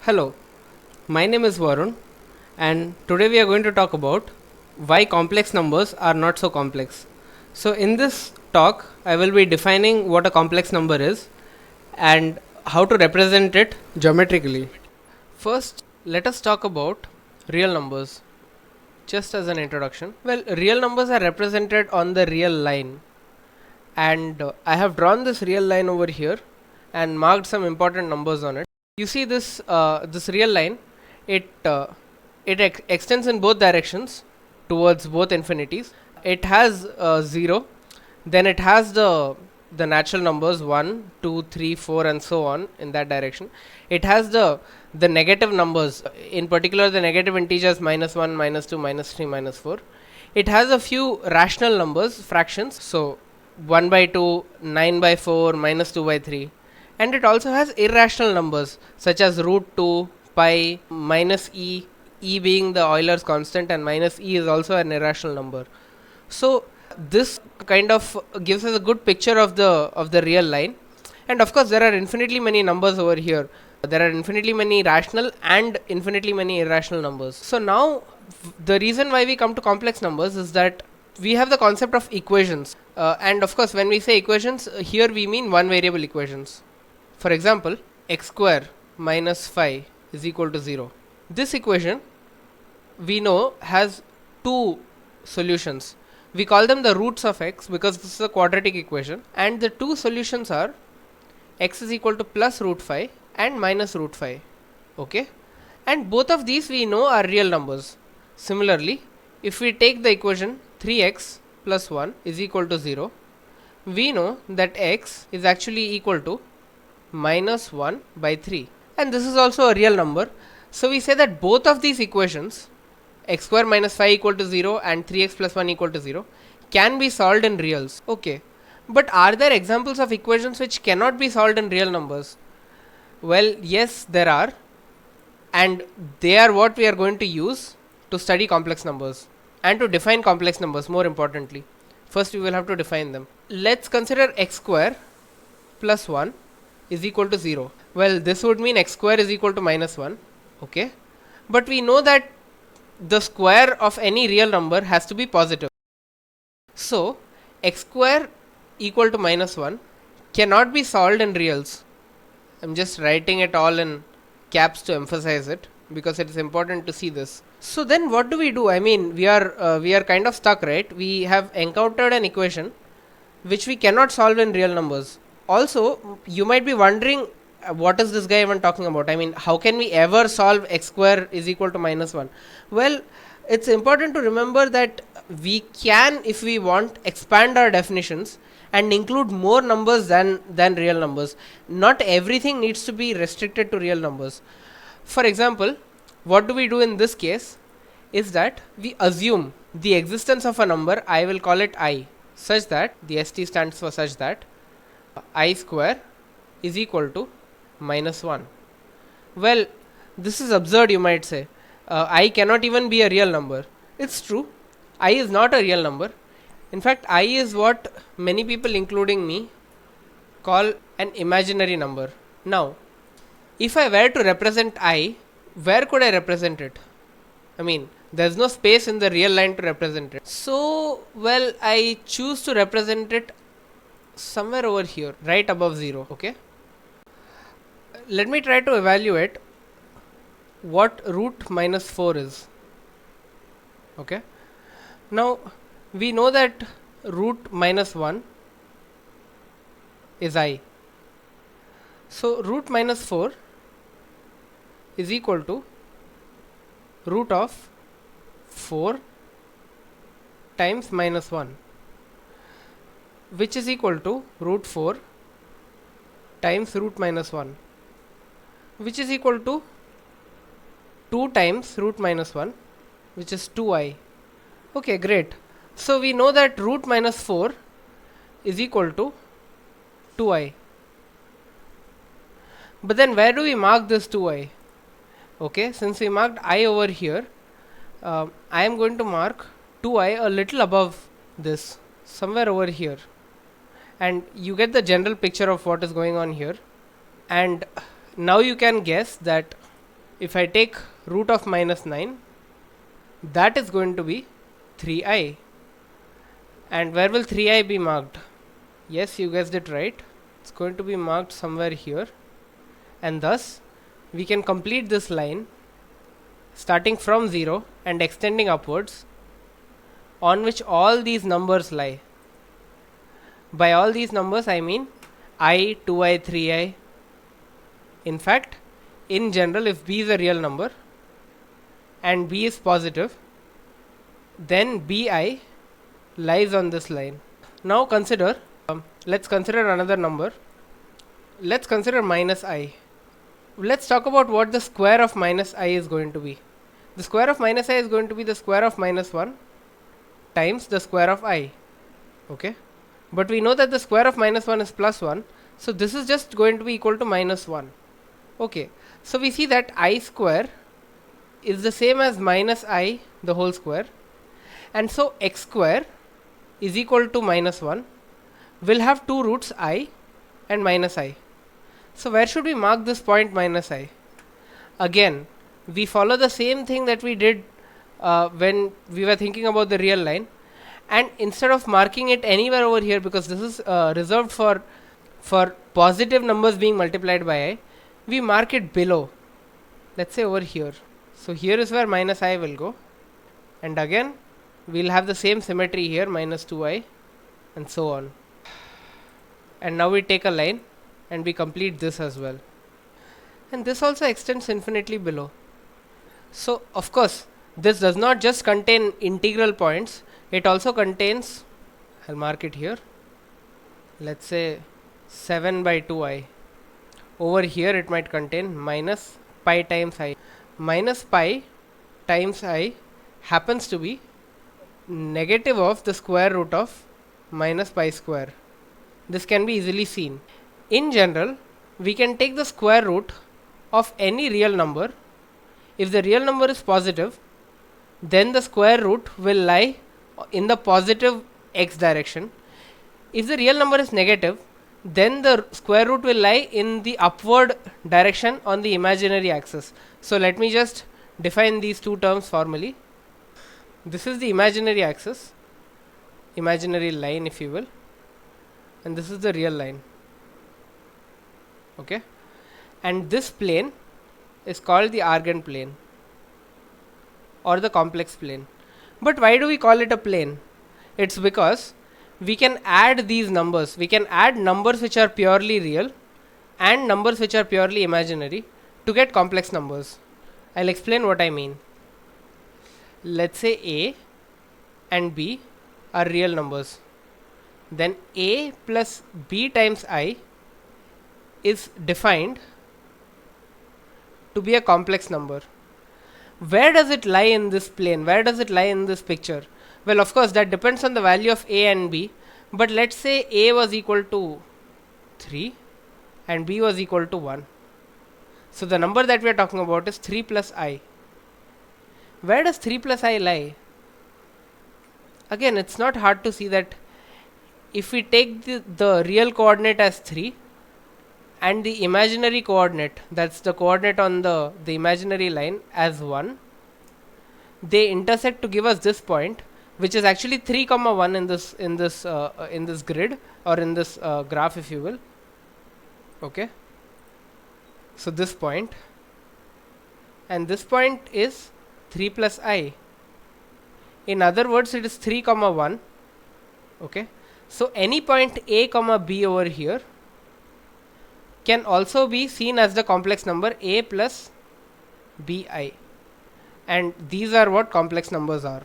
Hello, my name is Varun, and today we are going to talk about why complex numbers are not so complex. So, in this talk, I will be defining what a complex number is and how to represent it geometrically. First, let us talk about real numbers. Just as an introduction, well, real numbers are represented on the real line, and I have drawn this real line over here and marked some important numbers on it. You see this real line, it extends in both directions towards both infinities. It has 0, then it has the natural numbers 1, 2, 3, 4, and so on in that direction. It has the negative numbers, in particular the negative integers -1, -2, -3, -4. It has a few rational numbers, fractions, so 1 by 2, 9 by 4, -2 by 3. And it also has irrational numbers such as root 2, pi, minus e being the Euler's constant, and minus e is also an irrational number. So this kind of gives us a good picture of the real line. And of course there are infinitely many numbers over here. There are infinitely many rational and infinitely many irrational numbers. So now the reason why we come to complex numbers is that we have the concept of equations, and of course when we say equations, here we mean one variable equations. For example, x square minus 5 is equal to 0. This equation we know has two solutions. We call them the roots of x because this is a quadratic equation, and the two solutions are x is equal to plus root 5 and minus root 5. Okay, and both of these we know are real numbers. Similarly, if we take the equation 3x plus 1 is equal to 0, we know that x is actually equal to minus 1 by 3, and this is also a real number. So we say that both of these equations, x square minus 5 equal to 0 and 3x plus 1 equal to 0, can be solved in reals. Okay, but are there examples of equations which cannot be solved in real numbers? Well, yes, there are, and they are what we are going to use to study complex numbers and to define complex numbers. More importantly, first we will have to define them. Let's consider x square plus 1 is equal to 0. Well, this would mean x square is equal to minus 1. Okay, but we know that the square of any real number has to be positive. So x square equal to minus 1 cannot be solved in reals. I'm just writing it all in caps to emphasize it because it is important to see this. So then what do we do? I mean, we are kind of stuck, right? We have encountered an equation which we cannot solve in real numbers. Also, you might be wondering, what is this guy even talking about? I mean, how can we ever solve x square is equal to minus 1? Well, it's important to remember that we can, if we want, expand our definitions and include more numbers than real numbers. Not everything needs to be restricted to real numbers. For example, what do we do in this case is that we assume the existence of a number, I will call it I, such that the st stands for such that I square is equal to minus 1. Well, this is absurd, you might say. I cannot even be a real number. It's true, I is not a real number. In fact, I is what many people, including me, call an imaginary number. Now, if I were to represent I, where could I represent it? I mean, there's no space in the real line to represent it. So, well, I choose to represent it somewhere over here, right above 0. Okay, let me try to evaluate what root minus 4 is. Okay, now we know that root minus 1 is I. So root minus 4 is equal to root of 4 times minus 1, which is equal to root 4 times root minus 1, which is equal to 2 times root minus 1, which is 2i. Okay, great. So we know that root minus 4 is equal to 2i. But then where do we mark this 2i? Okay, since we marked I over here, I am going to mark 2i a little above this, somewhere over here. And you get the general picture of what is going on here. And now you can guess that if I take root of minus 9, that is going to be 3i. And where will 3i be marked? Yes, you guessed it right. It's going to be marked somewhere here. And thus, we can complete this line starting from 0 and extending upwards, on which all these numbers lie. By all these numbers, I mean I, 2i, 3i. In fact, in general, if b is a real number and b is positive, then bi lies on this line. Now consider, let's consider another number. Let's consider minus I. Let's talk about what the square of minus I is going to be. The square of minus I is going to be the square of minus 1 times the square of I. Okay. But we know that the square of minus 1 is plus 1. So this is just going to be equal to minus 1. Okay. So we see that I square is the same as minus I the whole square. And so x square is equal to minus 1 will have two roots I and minus I. So where should we mark this point minus I? Again, we follow the same thing that we did when we were thinking about the real line. And instead of marking it anywhere over here, because this is reserved for positive numbers being multiplied by I, we mark it below. Let's say over here. So here is where minus I will go. And again, we'll have the same symmetry here, minus 2i and so on. And now we take a line and we complete this as well. And this also extends infinitely below. So of course, this does not just contain integral points, it also contains, I'll mark it here, let's say 7 by 2i. Over here it might contain minus pi times I. Minus pi times I happens to be negative of the square root of minus pi square. This can be easily seen. In general, we can take the square root of any real number. If the real number is positive, then the square root will lie in the positive x direction. If the real number is negative, then the square root will lie in the upward direction on the imaginary axis. So let me just define these two terms formally. This is the imaginary axis, imaginary line if you will, and this is the real line. Okay, and this plane is called the Argand plane or the complex plane. But why do we call it a plane? It's because we can add these numbers. We can add numbers which are purely real and numbers which are purely imaginary to get complex numbers. I'll explain what I mean. Let's say A and B are real numbers. Then A plus B times I is defined to be a complex number. Where does it lie in this plane? Where does it lie in this picture? Well, of course, that depends on the value of A and B. But let's say A was equal to 3 and B was equal to 1. So the number that we are talking about is 3 plus I. Where does 3 plus I lie? Again, it's not hard to see that if we take the real coordinate as 3 and the imaginary coordinate, that's the coordinate on the imaginary line, as 1, they intersect to give us this point, which is actually 3 comma 1 in this grid or in this graph if you will. Okay, so this point, and this point is 3 plus I. In other words, it is 3 comma 1. Okay, so any point A comma B over here can also be seen as the complex number A plus BI, and these are what complex numbers are.